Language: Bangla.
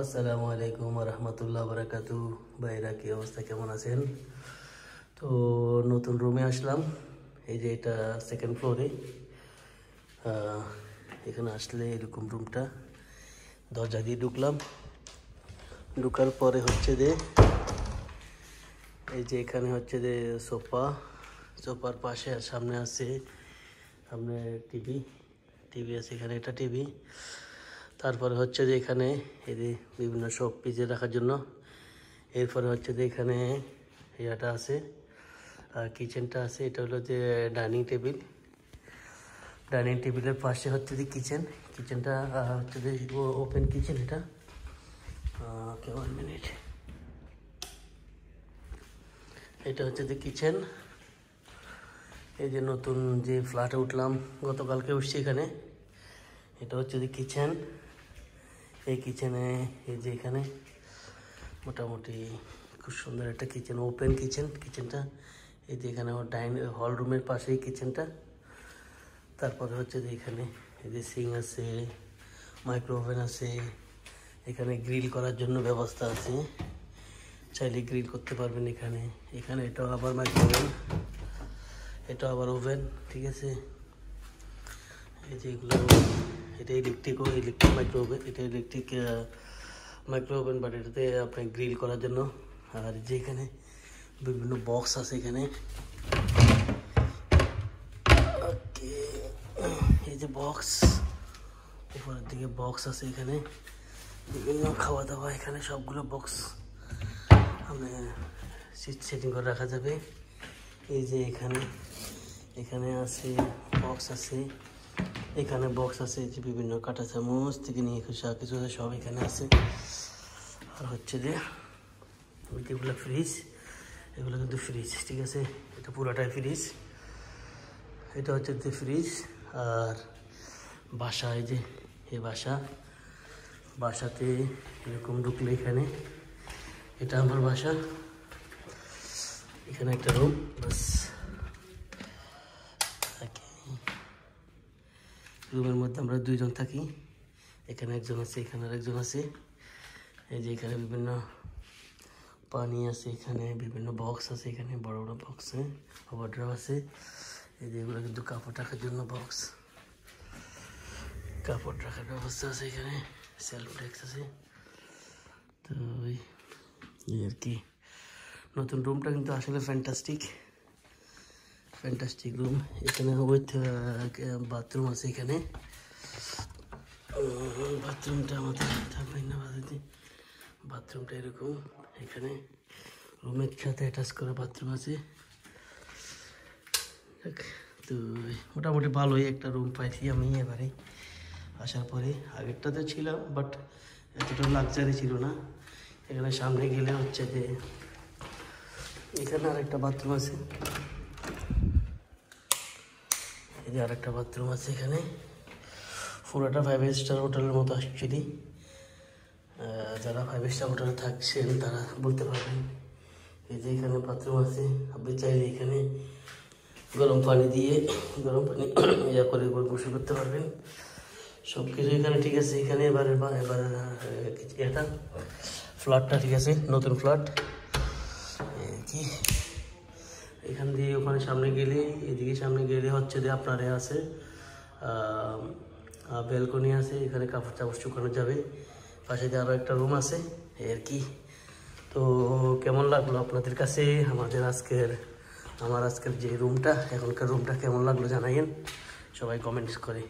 আসসালামু আলাইকুম রহমতুল্লাহ বারাকাতু। ভাইরা কি অবস্থা, কেমন আছেন? তো নতুন রুমে আসলাম। এই যে এটা সেকেন্ড ফ্লোরে। এখানে আসলে এরকম রুমটা, দরজা দিয়ে ঢুকলাম। ঢুকার পরে হচ্ছে যে এই যে এখানে হচ্ছে যে সোফার পাশে আর সামনে আছে সামনে টিভি আছে। এখানে এটা টিভি। তারপরে হচ্ছে যে এখানে এই যে বিভিন্ন শো পিসে রাখার জন্য। এরপরে হচ্ছে যে এখানে ইয়াটা আছে, কিচেনটা আছে। এটা হলো যে ডাইনিং টেবিলের পাশে হচ্ছে যে কিচেনটা হচ্ছে যে ওপেন কিচেন। এটা কেমন মিনিট, এটা হচ্ছে যে কিচেন। এই যে নতুন যে ফ্ল্যাটে উঠলাম, গতকালকে উঠছি এখানে। এটা হচ্ছে যে কিচেন। এই কিচেনে এই যে এখানে মোটামুটি খুব সুন্দর একটা কিচেন, ওপেন কিচেনটা। এই যে এখানে হল রুমের পাশেই কিচেনটা। তারপরে হচ্ছে যে এখানে এই যে সিং আছে, মাইক্রো ওভেন আছে। এখানে গ্রিল করার জন্য ব্যবস্থা আছে, চাইলে গ্রিল করতে পারবেন এখানে। এটাও আবার মাইক্রো ওভেন, এটাও আবার ওভেন, ঠিক আছে। এই যে এগুলো, এটা ইলেকট্রিক মাইক্রো ওভেন, এটা ইলেকট্রিক মাইক্রো ওভেন, বাট এটাতে আপনি গ্রিল করার জন্য। আর যে এখানে বিভিন্ন বক্স আছে এখানে। ওকে, এই যে বক্স, উপরের দিকে বক্স আছে এখানে, বিভিন্ন খাওয়া দাওয়া। এখানে সবগুলো বক্স আপনি সেটিং করে রাখা যাবে। এই যে এখানে আছে বক্স আছে, এখানে বক্স আছে যে বিভিন্ন কাঁটা চামচ থেকে নিয়ে কিছু আছে সব এখানে আছে। আর হচ্ছে যে এগুলো ফ্রিজ, এগুলো কিন্তু ফ্রিজ, ঠিক আছে। এটা পুরোটাই ফ্রিজ। এটা হচ্ছে যে ফ্রিজ। আর বাসা, এই যে এই বাসাতে এরকম ঢুকলে এখানে, এটা আমার বাসা। এখানে একটা রুম, বাস। রুমের মধ্যে আমরা দুইজন থাকি। এখানে একজন আছে, এখানে আরেকজন আছে। এই যে এখানে বিভিন্ন পানি আছে, এখানে বিভিন্ন বক্স আছে, এখানে বড় বড় বক্স ওভারড্রাইভ আছে। এই যে এগুলো কিন্তু কাপড় রাখার জন্য বক্স, কাপড় রাখার ব্যবস্থা আছে এখানে, সেলফ ডেস্ক আছে। তো এই আর কি, নতুন রুমটা কিন্তু আসলে ফ্যান্টাস্টিক রুম। এখানে উইথ বাথরুম আছে। এখানে বাথরুমটা আমাদের বাথরুমটা এরকম। এখানে রুমের সাথে অ্যাটাচ করা বাথরুম আছে। তো মোটামুটি ভালোই একটা রুম পাইছি আমি এবারে আসার পরে। আগেরটাতে ছিলাম, বাট এতটা লাক্সারি ছিল না। এখানে সামনে গেলে হচ্ছে যে এখানে আরেকটা বাথরুম আছে। এই যে আরেকটা বাথরুম আছে এখানে। পুরোটা 5 স্টার হোটেলের মতো অ্যাকচুয়ালি। যারা 5 স্টার হোটেলে থাকছেন তারা বলতে পারবেন। এই যে এখানে বাথরুম আছে। আপনি চাইলে এখানে গরম পানি ইয়া করে গোসল করতে পারবেন। সব কিছু এখানে ঠিক আছে। এখানে এবার এটা ফ্ল্যাটটা ঠিক আছে, নতুন ফ্ল্যাট। কি এখান দিয়ে ওখানে সামনে গেলে, এদিকে সামনে গেলে হচ্ছে যে আপনার আছে ব্যালকনি আছে। এখানে কাপড় চাপড় শুকানো যাবে। পাশে দিয়ে আরও একটা রুম আছে, এই আর কি। তো কেমন লাগলো আপনাদের কাছে আমার আজকের যে রুমটা, এখনকার রুমটা কেমন লাগলো জানাইন সবাই কমেন্টস করে।